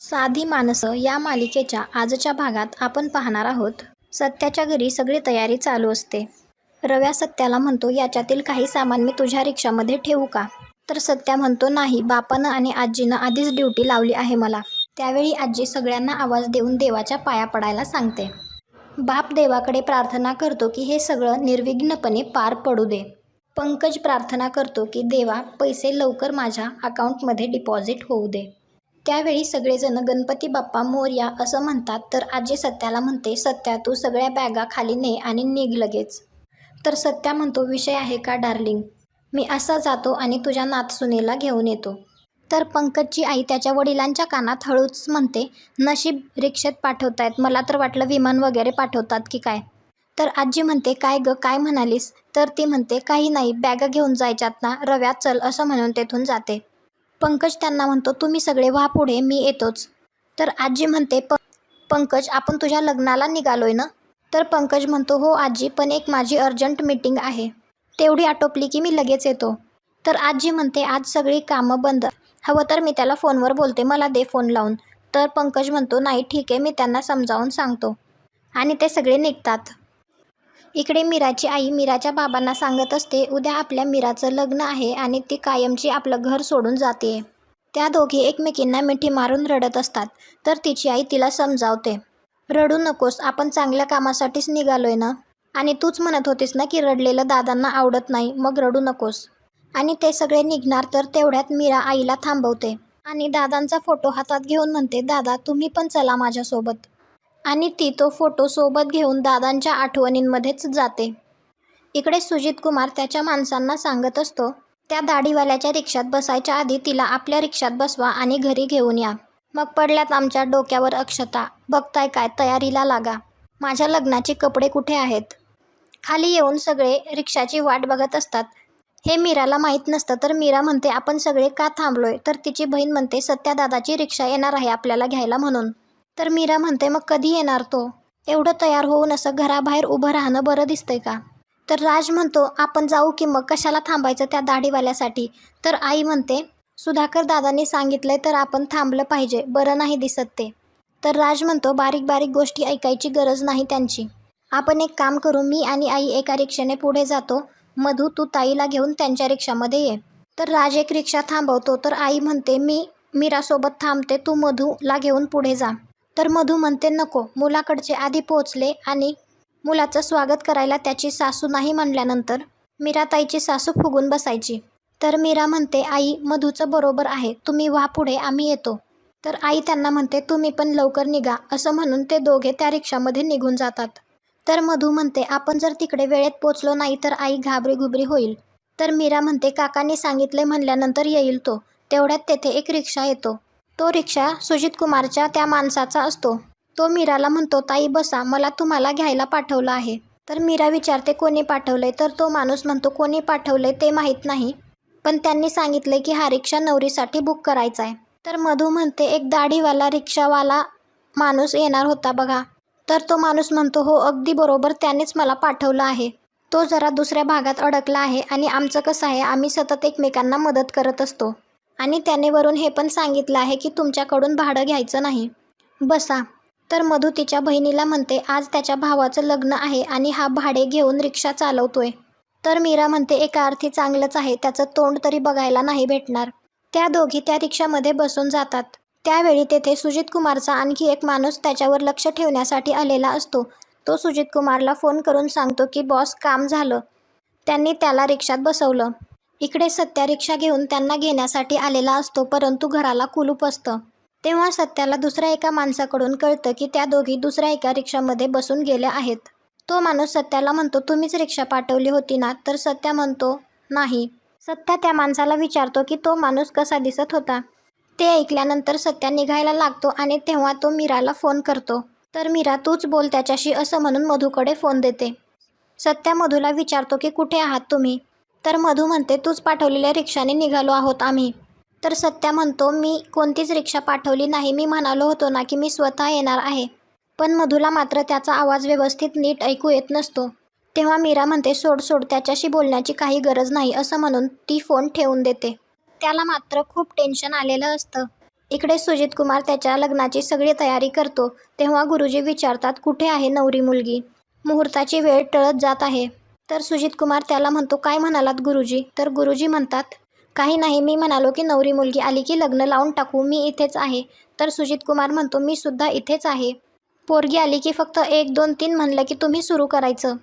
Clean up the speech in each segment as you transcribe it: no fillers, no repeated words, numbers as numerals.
साधी माणसं या मालिकेच्या आजच्या भागात आपण पाहणार आहोत. सत्याच्या घरी सगळी तयारी चालू असते. रव्या सत्याला म्हणतो, याच्यातील काही सामान मी तुझ्या रिक्षामध्ये ठेवू का? तर सत्या म्हणतो, नाही, बापानं आणि आजीनं आधीच ड्युटी लावली आहे मला. त्यावेळी आजी सगळ्यांना आवाज देऊन देवाच्या पाया पडायला सांगते. बाप देवाकडे प्रार्थना करतो की हे सगळं निर्विघ्नपणे पार पडू दे. पंकज प्रार्थना करतो की देवा, पैसे लवकर माझ्या अकाउंटमध्ये डिपॉझिट होऊ दे. त्यावेळी सगळेजण गणपती बाप्पा मोरया असं म्हणतात. तर आजी सत्याला म्हणते, सत्या, तू सगळ्या बॅगा खाली ने आणि निघ लगेच. तर सत्या म्हणतो, विषय आहे का डार्लिंग, मी असा जातो आणि तुझ्या नातसुनेला घेऊन येतो. तर पंकजची आई त्याच्या वडिलांच्या कानात हळूच म्हणते, नशीब रिक्षेत पाठवतायत, मला तर वाटलं विमान वगैरे पाठवतात की काय. तर आजी म्हणते, काय ग, काय म्हणालीस? तर ती म्हणते, काही नाही, बॅगा घेऊन जायच्यात ना रव्या, चल, असं म्हणून तेथून जाते. पंकज त्यांना म्हणतो, तुम्ही सगळे व्हा पुढे, मी येतोच. तर आजी म्हणते, पंकज, आपण तुझ्या लग्नाला निघालोय ना? तर पंकज म्हणतो, हो आजी, पण एक माझी अर्जंट मीटिंग आहे, तेवढी आटोपली की मी लगेच येतो. तर आजी म्हणते, आज सगळी कामं बंद, हवं तर मी त्याला फोनवर बोलते, मला दे फोन लावून. तर पंकज म्हणतो, नाही ठीक आहे, मी त्यांना समजावून सांगतो. आणि ते सगळे निघतात. इकडे मीराची आई मीराच्या बाबांना सांगत असते, उद्या आपल्या मीराचं लग्न आहे आणि ती कायमची आपलं घर सोडून जाते. त्या दोघी एकमेकींना मिठी मारून रडत असतात. तर तिची आई तिला समजावते, रडू नकोस, आपण चांगल्या कामासाठीच निघालोय ना, आणि तूच म्हणत होतीस ना की रडलेलं दादांना आवडत नाही, मग रडू नकोस. आणि ते सगळे निघणार. तर तेवढ्यात मीरा आईला थांबवते आणि दादांचा फोटो हातात घेऊन म्हणते, दादा, तुम्ही पण चला माझ्यासोबत. आणि ती तो फोटो सोबत घेऊन दादांच्या आठवणींमध्येच जाते. इकडे सुजित कुमार त्याच्या माणसांना सांगत असतो, त्या दाढीवाल्याच्या रिक्षात बसायच्या आधी तिला आपल्या रिक्षात बसवा आणि घरी घेऊन या. मग पडल्यात आमच्या डोक्यावर अक्षता, बघताय काय, तयारीला लागा. माझ्या लग्नाचे कपडे कुठे आहेत? खाली येऊन सगळे रिक्षाची वाट बघत असतात. हे मीराला माहीत नसतं. तर मीरा म्हणते, आपण सगळे का थांबलोय? तर तिची बहीण म्हणते, सत्यादादाची रिक्षा येणार आहे आपल्याला घ्यायला म्हणून. तर मीरा म्हणते, मग कधी येणार तो? एवढं तयार होऊन असं घराबाहेर उभं राहणं बरं दिसतंय का? तर राज म्हणतो, आपण जाऊ की मग, कशाला थांबायचं त्या दाढीवाल्यासाठी? तर आई म्हणते, सुधाकर दादांनी सांगितलंय तर आपण थांबलं पाहिजे, बरं नाही दिसत ते. तर राज म्हणतो, बारीक बारीक गोष्टी ऐकायची गरज नाही त्यांची. आपण एक काम करू, मी आणि आई एका रिक्षाने पुढे जातो, मधू, तू ताईला घेऊन त्यांच्या रिक्षामध्ये ये. तर राज एक रिक्षा थांबवतो. तर आई म्हणते, मी मीरासोबत थांबते, तू मधूला घेऊन पुढे जा. तर मधू म्हणते, नको, मुलाकडचे आधी पोहोचले आणि मुलाचं स्वागत करायला त्याची सासू नाही म्हणल्यानंतर मीराताईची सासू फुगून बसायची. तर मीरा म्हणते, आई, मधूचं बरोबर आहे, तुम्ही व्हा पुढे, आम्ही येतो. तर आई त्यांना म्हणते, तुम्ही पण लवकर निघा, असं म्हणून ते दोघे त्या रिक्षामध्ये निघून जातात. तर मधू म्हणते, आपण जर तिकडे वेळेत पोचलो नाही तर आई घाबरी घुबरी होईल. तर मीरा म्हणते, काकांनी सांगितले म्हणल्यानंतर येईल तो. तेवढ्यात तेथे एक रिक्षा येतो. तो रिक्षा सुजित कुमारच्या त्या माणसाचा असतो. तो मीराला म्हणतो, ताई बसा, मला तुम्हाला घ्यायला पाठवलं आहे. तर मीरा विचारते, कोणी पाठवलंय? तर तो माणूस म्हणतो, कोणी पाठवलंय ते माहीत नाही, पण त्यांनी सांगितलंय की हा रिक्षा नवरीसाठी बुक करायचा आहे. तर मधू म्हणते, एक दाढीवाला रिक्षावाला माणूस येणार होता बघा. तर तो माणूस म्हणतो, हो अगदी बरोबर, त्यानेच मला पाठवलं आहे. तो जरा दुसऱ्या भागात अडकला आहे आणि आमचं कसं आहे, आम्ही सतत एकमेकांना मदत करत असतो. आणि त्याने वरून हे पण सांगितलं आहे की तुमच्याकडून भाडं घ्यायचं नाही, बसा. तर मधू तिच्या बहिणीला म्हणते, आज त्याच्या भावाचं लग्न आहे आणि हा भाडे घेऊन रिक्षा चालवतोय. तर मीरा म्हणते, एका अर्थी चांगलंच आहे, त्याचं तोंड तरी बघायला नाही भेटणार. त्या दोघी त्या रिक्षामध्ये बसून जातात. त्यावेळी तेथे सुजित कुमारचा आणखी एक माणूस त्याच्यावर लक्ष ठेवण्यासाठी आलेला असतो. तो सुजित कुमारला फोन करून सांगतो की बॉस, काम झालं. त्यांनी त्याला रिक्षात बसवलं. इकडे सत्या रिक्षा घेऊन त्यांना घेण्यासाठी आलेला असतो, परंतु घराला कुलूप असतं. तेव्हा सत्याला दुसऱ्या एका माणसाकडून कळतं की त्या दोघी दुसऱ्या एका रिक्षामध्ये बसून गेल्या आहेत. तो माणूस सत्याला म्हणतो, तुम्हीच रिक्षा पाठवली होती ना? तर सत्या म्हणतो, नाही. सत्या त्या माणसाला विचारतो की तो माणूस कसा दिसत होता. ते ऐकल्यानंतर सत्या निघायला लागतो आणि तेव्हा तो मीराला फोन करतो. तर मीरा, तूच बोल त्याच्याशी, असं म्हणून मधूकडे फोन देते. सत्या मधूला विचारतो की कुठे आहात तुम्ही? तर मधू म्हणते, तूच पाठवलेल्या रिक्षाने निघालो आहोत आम्ही. तर सत्या म्हणतो, मी कोणतीच रिक्षा पाठवली नाही, मी म्हणालो होतो ना की मी स्वतः येणार आहे. पण मधूला मात्र त्याचा आवाज व्यवस्थित नीट ऐकू येत नसतो. तेव्हा मीरा म्हणते, सोड सोड, त्याच्याशी बोलण्याची काही गरज नाही, असं म्हणून ती फोन ठेवून देते. त्याला मात्र खूप टेन्शन आलेलं असतं. इकडे सुजित कुमार त्याच्या लग्नाची सगळी तयारी करतो तेव्हा गुरुजी विचारतात, कुठे आहे नवरी मुलगी? मुहूर्ताची वेळ टळत जात आहे. तर सुजित कुमार त्याला म्हणतो, काय म्हणालात गुरुजी? तर गुरुजी म्हणतात, काही नाही, मी म्हणालो की नवरी मुलगी आली की लग्न लावून टाकू, मी इथेच आहे. तर सुजित कुमार म्हणतो, मी सुद्धा इथेच आहे. पोरगी आली की फक्त 1, 2, 3 म्हणलं की तुम्ही सुरू करायचं.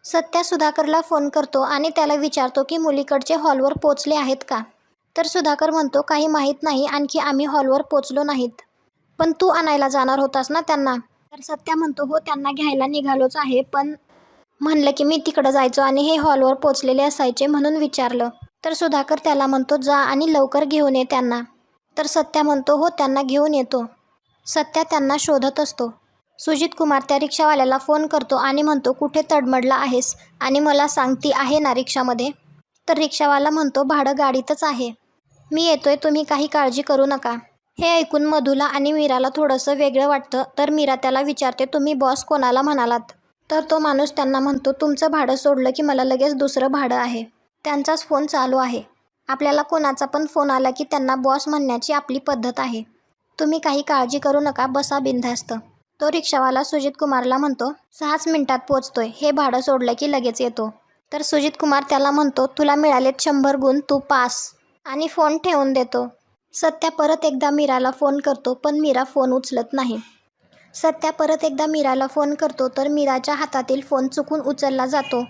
सत्या सुधाकरला फोन करतो आणि त्याला विचारतो की मुलीकडचे हॉलवर पोचले आहेत का? तर सुधाकर म्हणतो, काही माहीत नाही, आणखी आम्ही हॉलवर पोचलो नाहीत. पण तू आणायला जाणार होतास ना त्यांना? तर सत्या म्हणतो, हो त्यांना घ्यायला निघालोच आहे, पण म्हणलं की मी तिकडं जायचो आणि हे हॉलवर पोचलेले असायचे म्हणून विचारलं. तर सुधाकर त्याला म्हणतो, जा आणि लवकर घेऊन ये त्यांना. तर सत्या म्हणतो, हो त्यांना घेऊन येतो. सत्या त्यांना शोधत असतो. सुजित कुमार त्या रिक्षावाल्याला फोन करतो आणि म्हणतो, कुठे तडमडला आहेस आणि मला सांग, ती आहे ना रिक्षामध्ये? तर रिक्षावाला म्हणतो, भाडं गाडीतच आहे, मी येतोय, तुम्ही काही काळजी करू नका. हे ऐकून मधूला आणि मीराला थोडंसं वेगळं वाटतं. तर मीरा त्याला विचारते, तुम्ही बॉस कोणाला म्हणालात? तर तो माणूस त्यांना म्हणतो, तुमचं भाडं सोडलं की मला लगेच दुसरं भाडं आहे. त्यांचाच फोन चालू आहे. आपल्याला कोणाचा पण फोन आला की त्यांना बॉस म्हणण्याची आपली पद्धत आहे. तुम्ही काही काळजी करू नका, बसा बिनधास्त. तो रिक्षावाला सुजित कुमारला म्हणतो, 6च मिनिटात पोचतोय, हे भाडं सोडलं की लगेच येतो. तर सुजित कुमार त्याला म्हणतो, तुला मिळालेत 100 गुण, तू पास. आणि फोन ठेवून देतो. सत्या परत एकदा मीराला फोन करतो पण मीरा फोन उचलत नाही. सत्या परत एकदा मीराला फोन करतो तर मीराच्या हातातील फोन चुकून उचलला जातो.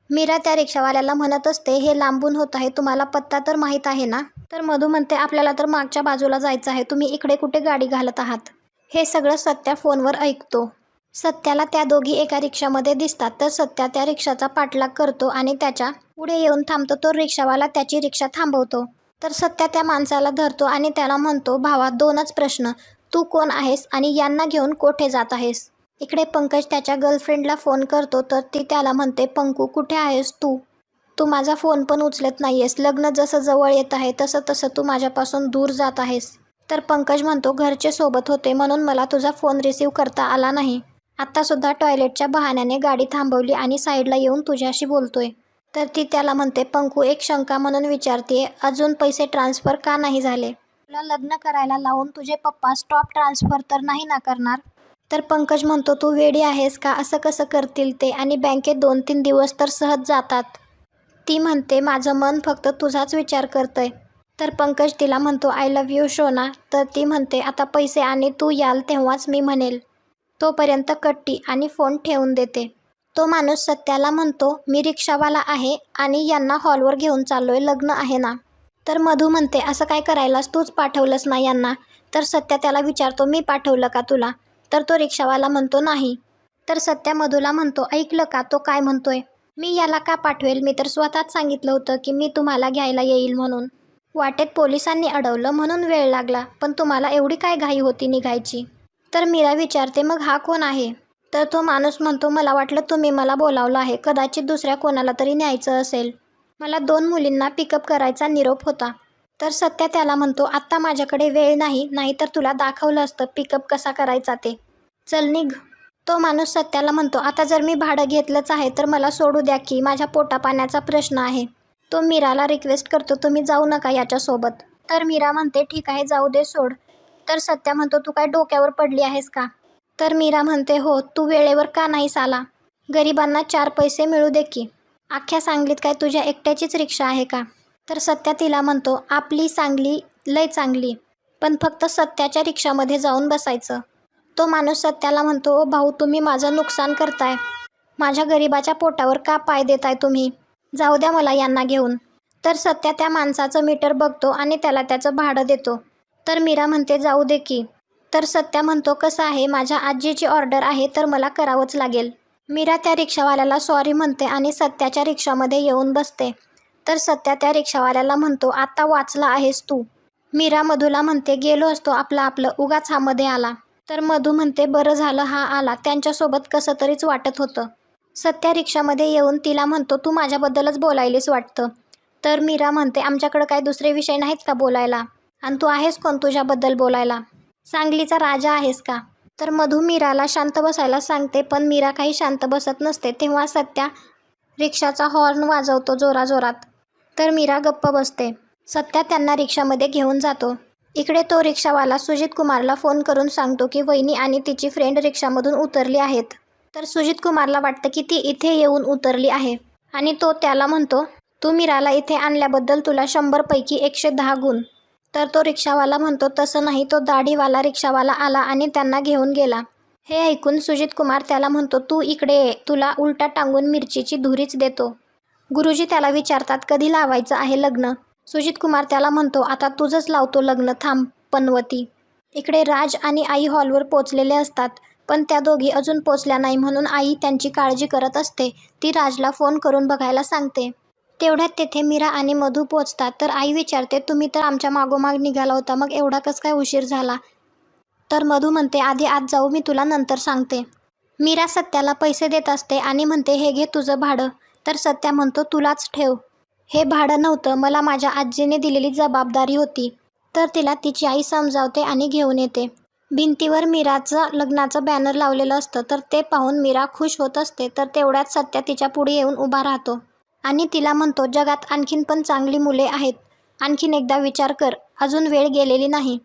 मीरा त्या रिक्षावाल्याला म्हणत असते, हे लांबून होत आहे, तुम्हाला पत्ता तर माहीत आहे ना? तर मधू म्हणते, आपल्याला तर मागच्या बाजूला जायचं आहे, तुम्ही इकडे कुठे गाडी घालत आहात? हे सगळं सत्या फोनवर ऐकतो. सत्याला त्या दोघी एका रिक्षामध्ये दिसतात तर सत्या त्या रिक्षाचा पाठलाग करतो आणि त्याच्या पुढे येऊन थांबतो. तो रिक्षावाला त्याची रिक्षा थांबवतो. तर सत्या त्या माणसाला धरतो आणि त्याला म्हणतो, भावा, 2च प्रश्न, तू कोण आहेस आणि यांना घेऊन कोठे जात आहेस? इकडे पंकज त्याच्या गर्लफ्रेंडला फोन करतो तर ती त्याला म्हणते, पंकू, कुठे आहेस तू? तू माझा फोन पण उचलत नाहीयेस, लग्न जसं जवळ येत आहे तसं तसं तू माझ्यापासून दूर जात आहेस. तर पंकज म्हणतो, घरचे सोबत होते म्हणून मला तुझा फोन रिसीव करता आला नाही. आत्तासुद्धा टॉयलेटच्या बहाण्याने गाडी थांबवली आणि साईडला येऊन तुझ्याशी बोलतोय. तर ती त्याला म्हणते, पंकू, एक शंका म्हणून विचारते, अजून पैसे ट्रान्सफर का नाही झाले? तुला लग्न करायला लावून तुझे पप्पा स्टॉप ट्रान्सफर तर नाही ना करणार? तर पंकज म्हणतो, तू वेडी आहेस का? असं कसं करतील ते? आणि बँकेत 2-3 दिवस तर सहज जातात. ती म्हणते, माझं मन फक्त तुझाच विचार करतंय. तर पंकज तिला म्हणतो, आय लव्ह यू शोना. तर ती म्हणते, आता पैसे आणि तू याल तेव्हाच मी म्हणेल. तोपर्यंत कट्टी आणि फोन ठेवून देते. तो माणूस सत्याला म्हणतो, मी रिक्षावाला आहे आणि यांना हॉलवर घेऊन चाललोय, लग्न आहे ना? तर मधू म्हणते, असं काय करायलास, तूच पाठवलंस ना यांना? तर सत्या त्याला विचारतो, मी पाठवलं का तुला? तर तो रिक्षावाला म्हणतो, नाही. तर सत्या मधूला म्हणतो, ऐकलं का तो काय म्हणतोय? मी याला का पाठवेल? मी तर स्वतःच सांगितलं होतं की मी तुम्हाला घ्यायला येईल म्हणून. वाटेत पोलिसांनी अडवलं म्हणून वेळ लागला, पण तुम्हाला एवढी काय घाई होती निघायची? तर मीरा विचारते, मग हा कोण आहे? तर तो माणूस म्हणतो, मला वाटलं तुम्ही मला बोलावलं आहे, कदाचित दुसऱ्या कोणाला तरी न्यायचं असेल. मला 2 मुलींना पिकअप करायचा निरोप होता. तर सत्या त्याला म्हणतो, आत्ता माझ्याकडे वेळ नाही, नाहीतर तुला दाखवलं असतं पिकअप कसा करायचा ते. चल निघ. तो माणूस सत्याला म्हणतो, आता जर मी भाडं घेतलंच आहे तर मला सोडू द्या की, माझ्या पोटापाण्याचा प्रश्न आहे. तो मीराला रिक्वेस्ट करतो, तुम्ही जाऊ नका याच्यासोबत. तर मीरा म्हणते, ठीक आहे, जाऊ दे, सोड. तर सत्या म्हणतो, तू काय डोक्यावर पडली आहेस का? तर मीरा म्हणते, हो. तू वेळेवर का नाहीस आला? गरिबांना 4 पैसे मिळू दे की. अख्ख्या सांगलीत काय तुझ्या एकट्याचीच रिक्षा आहे का? तर सत्या तिला म्हणतो, आपली सांगली लय चांगली, पण फक्त सत्याच्या रिक्षामध्ये जाऊन बसायचं. तो माणूस सत्याला म्हणतो, ओ भाऊ, तुम्ही माझं नुकसान करताय. माझ्या गरिबाच्या पोटावर का पाय देताय तुम्ही? जाऊ द्या मला यांना घेऊन. तर सत्या त्या माणसाचं मीटर बघतो आणि त्याला त्याचं भाडं देतो. तर मीरा म्हणते, जाऊ दे की. तर सत्या म्हणतो, कसं आहे, माझ्या आजीची ऑर्डर आहे तर मला करावंच लागेल. मीरा त्या रिक्षावाल्याला सॉरी म्हणते आणि सत्याच्या रिक्षामध्ये येऊन बसते. तर सत्या त्या रिक्षावाल्याला म्हणतो, आता वाचला आहेस तू. मीरा मधूला म्हणते, गेलो असतो आपलं उगाच हा मध्ये आला. तर मधू म्हणते, बरं झालं हा आला, त्यांच्यासोबत कसं तरीच वाटत होतं. सत्या रिक्षामध्ये येऊन तिला म्हणतो, तू माझ्याबद्दलच बोलायलीस वाटतं. तर मीरा म्हणते, आमच्याकडे काय दुसरे विषय नाहीत का बोलायला? आणि तू आहेस कोण तुझ्याबद्दल बोलायला? सांगलीचा राजा आहेस का? तर मधू मीराला शांत बसायला सांगते पण मीरा काही शांत बसत नसते. तेव्हा सत्या रिक्षाचा हॉर्न वाजवतो जोराजोरात. तर मीरा गप्प बसते. सत्या त्यांना रिक्षामध्ये घेऊन जातो. इकडे तो रिक्षावाला सुजित कुमारला फोन करून सांगतो की वहिनी आणि तिची फ्रेंड रिक्षामधून उतरली आहेत. तर सुजित कुमारला वाटतं की ती इथे येऊन उतरली आहे आणि तो त्याला म्हणतो, तू मीराला इथे आणल्याबद्दल तुला 100 पैकी 110 गुण. तर तो रिक्षावाला म्हणतो, तसं नाही, तो दाढीवाला रिक्षावाला आला आणि त्यांना घेऊन गेला. हे ऐकून सुजित कुमार त्याला म्हणतो, तू इकडे ये, तुला उलटा टांगून मिरचीची धुरीच देतो. गुरुजी त्याला विचारतात, कधी लावायचं आहे लग्न? सुजित कुमार त्याला म्हणतो, आता तुझंच लावतो लग्न, थांब पनवती. इकडे राज आणि आई हॉलवर पोचलेले असतात, पण त्या दोघी अजून पोचल्या नाही म्हणून आई त्यांची काळजी करत असते. ती राजला फोन करून बघायला सांगते. तेवढ्यात तेथे मीरा आणि मधू पोचतात. तर आई विचारते, तुम्ही तर आमच्या मागोमाग निघाला होता, मग एवढा कसं काय उशीर झाला? तर मधू म्हणते, आधी आत जाऊ, मी तुला नंतर सांगते. मीरा सत्याला पैसे देत असते आणि म्हणते, हे घे तुझं भाडं. तर सत्या म्हणतो, तुलाच ठेव. हे भाडं नव्हतं, मला माझ्या आजीने दिलेली जबाबदारी होती. तर तिला तिची आई समजावते आणि घेऊन येते. भिंतीवर मीराचं लग्नाचं बॅनर लावलेलं असतं, तर ते पाहून मीरा खुश होत असते. तर तेवढ्यात सत्या तिच्या पुढे येऊन उभा राहतो आणि तिला म्हणतो, जगात आणखीन पण चांगली मुले आहेत. आणखीन एकदा विचार कर, अजून वेळ गेलेली नाही.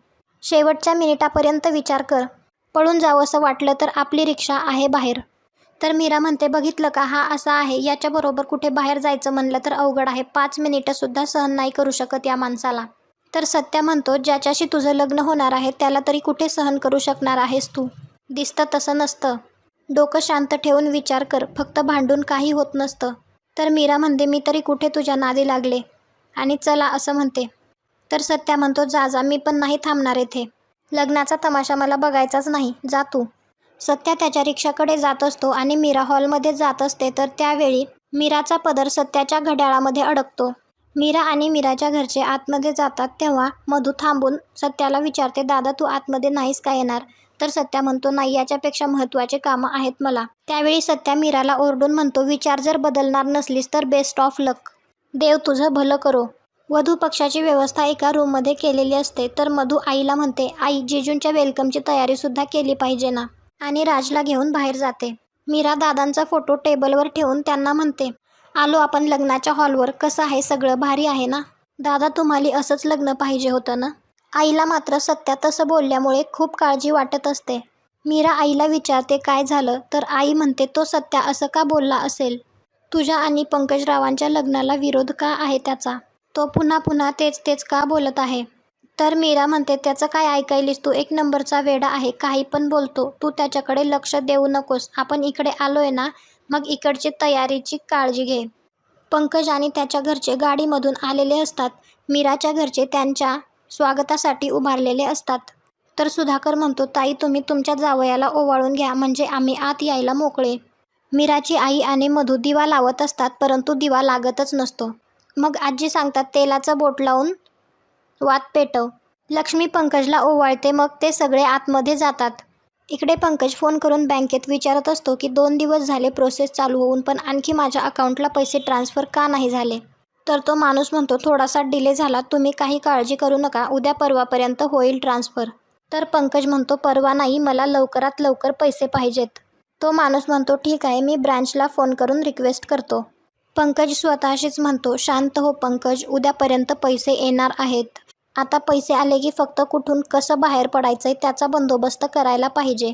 शेवटच्या मिनिटापर्यंत विचार कर. पळून जावं असं वाटलं तर आपली रिक्षा आहे बाहेर. तर मीरा म्हणते, बघितलं का, हा असा आहे, याच्याबरोबर कुठे बाहेर जायचं म्हणलं तर अवघड आहे. 5 मिनिटंसुद्धा सहन नाही करू शकत या माणसाला. तर सत्या म्हणतो, ज्याच्याशी तुझं लग्न होणार आहे त्याला तरी कुठे सहन करू शकणार आहेस तू? दिसतं तसं नसतं. डोकं शांत ठेवून विचार कर, फक्त भांडून काही होत नसतं. तर मीरा म्हणते, मी तरी कुठे तुझ्या नादी लागले आणि चला असं म्हणते. तर सत्या म्हणतो, जा जा, मी पण नाही थांबणार येथे. लग्नाचा तमाशा मला बघायचाच नाही, जा तू. सत्या त्याच्या रिक्षाकडे जात असतो आणि मीरा हॉलमध्ये जात असते. तर त्यावेळी मीराचा पदर सत्याच्या घड्याळामध्ये अडकतो. मीरा आणि मीराच्या घरचे आतमध्ये जातात तेव्हा मधू थांबून सत्याला विचारते, दादा तू आतमध्ये नाहीस का येणार? तर सत्या म्हणतो, नाही, याच्यापेक्षा महत्त्वाचे कामं आहेत मला. त्यावेळी सत्या मीराला ओरडून म्हणतो, विचार जर बदलणार नसलीस तर बेस्ट ऑफ लक. देव तुझं भलं करो. वधू पक्षाची व्यवस्था एका रूममध्ये केलेली असते. तर मधू आईला म्हणते, आई, जिजूंच्या वेलकमची तयारीसुद्धा केली पाहिजे ना? आणि राजला घेऊन बाहेर जाते. मीरा दादांचा फोटो टेबलवर ठेवून त्यांना म्हणते, आलो आपण लग्नाच्या हॉलवर. कसं आहे सगळं? भारी आहे ना? दादा, तुम्हाला असंच लग्न पाहिजे होतं ना? आईला मात्र सत्या तसं बोलल्यामुळे खूप काळजी वाटत असते. मीरा आईला विचारते, काय झालं? तर आई म्हणते, तो सत्या असं का बोलला असेल? तुझ्या आणि पंकजरावांच्या लग्नाला विरोध का आहे त्याचा? तो पुन्हा पुन्हा तेच तेच का बोलत आहे? तर मीरा म्हणते, त्याचं काय ऐकायलीस तू? एक नंबरचा वेडा आहे, काही पण बोलतो. तू त्याच्याकडे लक्ष देऊ नकोस. आपण इकडे आलोय ना, मग इकडची तयारीची काळजी घे. पंकज आणि त्याच्या घरचे गाडीमधून आलेले असतात. मीराच्या घरचे त्यांच्या स्वागतासाठी उभारलेले असतात. तर सुधाकर म्हणतो, ताई, तुम्ही तुमच्या जावयाला ओवाळून घ्या, म्हणजे आम्ही आत यायला मोकळे. मीराची आई आणि मधू दिवा लावत असतात, परंतु दिवा लागतच नसतो. मग आजी सांगतात, तेलाचं बोट लावून वात पेटव. लक्ष्मी पंकजला ओवाळते, मग ते सगळे आतमध्ये जातात. इकडे पंकज फोन करून बँकेत विचारत असतो की 2 दिवस झाले प्रोसेस चालू होऊन, पण आणखी माझ्या अकाउंटला पैसे ट्रान्सफर का नाही झाले? तर तो माणूस म्हणतो, थोडासा डिले झाला, तुम्ही काही काळजी करू नका, उद्या परवापर्यंत होईल ट्रान्सफर. तर पंकज म्हणतो, परवा नाही, मला लवकरात लवकर पैसे पाहिजेत. तो माणूस म्हणतो, ठीक आहे, मी ब्रँचला फोन करून रिक्वेस्ट करतो. पंकज स्वतःशीच म्हणतो, शांत हो पंकज, उद्यापर्यंत पैसे येणार आहेत. आता पैसे आले की फक्त कुठून कसं बाहेर पडायचंय त्याचा बंदोबस्त करायला पाहिजे.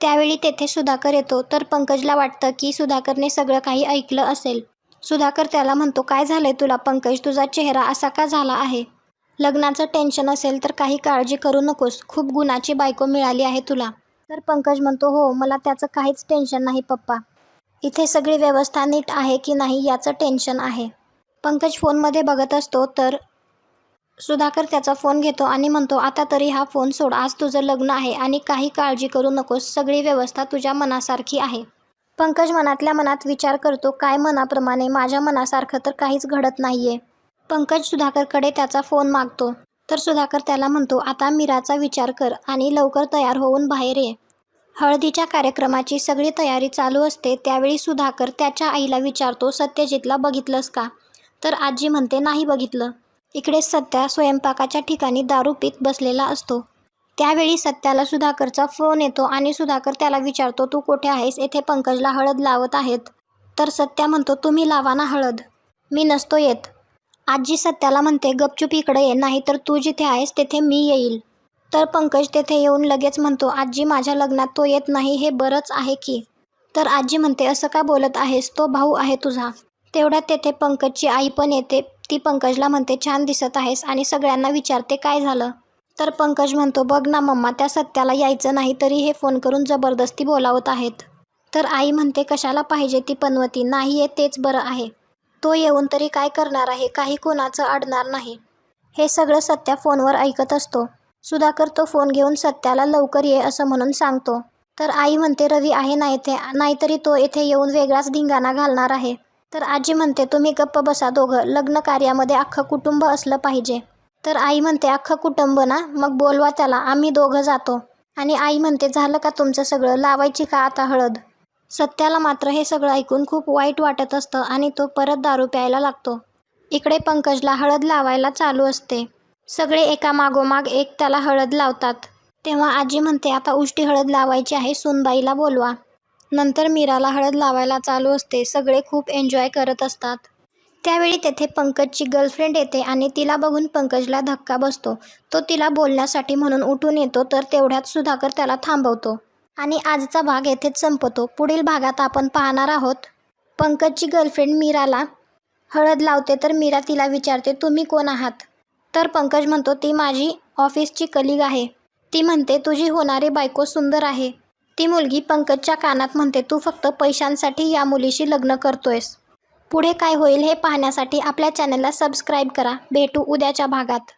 त्यावेळी तेथे सुधाकर येतो. तर पंकजला वाटतं की सुधाकरने सगळं काही ऐकलं असेल. सुधाकर त्याला म्हणतो, काय झालंय तुला पंकज? तुझा चेहरा असा का झाला आहे? लग्नाचं टेन्शन असेल तर काही काळजी करू नकोस, खूप गुणाची बायको मिळाली आहे तुला. तर पंकज म्हणतो, हो, मला त्याचं काहीच टेन्शन नाही पप्पा. इथे सगळी व्यवस्था नीट आहे की नाही याचं टेन्शन आहे. पंकज फोनमध्ये बघत असतो. तर सुधाकर त्याचा फोन घेतो आणि म्हणतो, आता तरी हा फोन सोड, आज तुझं लग्न आहे आणि काही काळजी करू नकोस, सगळी व्यवस्था तुझ्या मनासारखी आहे. पंकज मनातल्या मनात विचार करतो, काय मनाप्रमाणे? माझ्या मनासारखं तर काहीच घडत नाहीये. पंकज सुधाकरकडे त्याचा फोन मागतो. तर सुधाकर त्याला म्हणतो, आता मीराचा विचार कर आणि लवकर तयार होऊन बाहेर ये. हळदीच्या कार्यक्रमाची सगळी तयारी चालू असते. त्यावेळी सुधाकर त्याच्या आईला विचारतो, सत्यजितला बघितलंस का? तर आजी म्हणते, नाही बघितलं. इकडे सत्या स्वयंपाकाच्या ठिकाणी दारू पीत बसलेला असतो. त्यावेळी सत्याला सुधाकरचा फोन येतो आणि सुधाकर त्याला विचारतो, तू कुठे आहेस? येथे पंकजला हळद लावत आहेत. तर सत्या म्हणतो, तुम्ही लावा ना हळद, मी नसतो येत. आजी सत्याला म्हणते गपचूप इकडे ये, नाही तर तू जिथे आहेस तेथे मी येईल. तर पंकज तेथे येऊन लगेच म्हणतो आजी माझ्या लग्नात तो येत नाही हे बरंच आहे की. तर आजी म्हणते असं का बोलत आहेस, तो भाऊ आहे तुझा. तेवढ्यात तेथे पंकजची आई पण येते. ती पंकजला म्हणते छान दिसत आहेस आणि सगळ्यांना विचारते काय झालं. तर पंकज म्हणतो बघ ना मम्मा, त्या सत्याला यायचं नाही तरी हे फोन करून जबरदस्ती बोलावत आहेत. तर आई म्हणते कशाला पाहिजे ती पनवती, नाही आहे तेच बरं आहे. तो येऊन तरी काय करणार आहे, काही कोणाचं अडणार नाही. हे सगळं सत्या फोनवर ऐकत असतो. सुधाकर तो फोन घेऊन सत्याला लवकर ये असं म्हणून सांगतो. तर आई म्हणते रवी आहे ना इथे, नाहीतरी तो इथे येऊन वेगळाच धिंगाणा घालणार आहे. तर आजी म्हणते तुम्ही गप्प बसा दोघं, लग्न कार्यामध्ये अख्खं कुटुंब असलं पाहिजे. तर आई म्हणते अख्खं कुटुंब ना, मग बोलवा त्याला, आम्ही दोघं जातो. आणि आई म्हणते झालं का तुमचं सगळं, लावायची का आता हळद. सत्याला मात्र हे सगळं ऐकून खूप वाईट वाटत असतं आणि तो परत दारू प्यायला लागतो. इकडे पंकजला हळद लावायला चालू असते. सगळे एका मागोमाग एक त्याला हळद लावतात. तेव्हा आजी म्हणते आता उष्टी हळद लावायची आहे, सूनबाईला बोलवा. नंतर मीराला हळद लावायला चालू असते. सगळे खूप एन्जॉय करत असतात. त्यावेळी तेथे पंकजची गर्लफ्रेंड येते आणि तिला बघून पंकजला धक्का बसतो. तो तिला बोलण्यासाठी म्हणून उठून येतो, तर तेवढ्यात सुधाकर त्याला थांबवतो. आणि आजचा भाग येथेच संपतो. पुढील भागात आपण पाहणार आहोत पंकजची गर्लफ्रेंड मीराला हळद लावते. तर मीरा तिला विचारते तुम्ही कोण आहात. तर पंकज म्हणतो ती माझी ऑफिसची कलीग आहे. ती म्हणते तुझी होणारी बायको सुंदर आहे. ती मुलगी पंकजच्या कानात म्हणते तू फक्त पैशांसाठी या मुलीशी लग्न करतोयस. पुढे काय होईल हे पाहण्यासाठी आपल्या चॅनलला सबस्क्राईब करा. भेटू उद्याच्या भागात.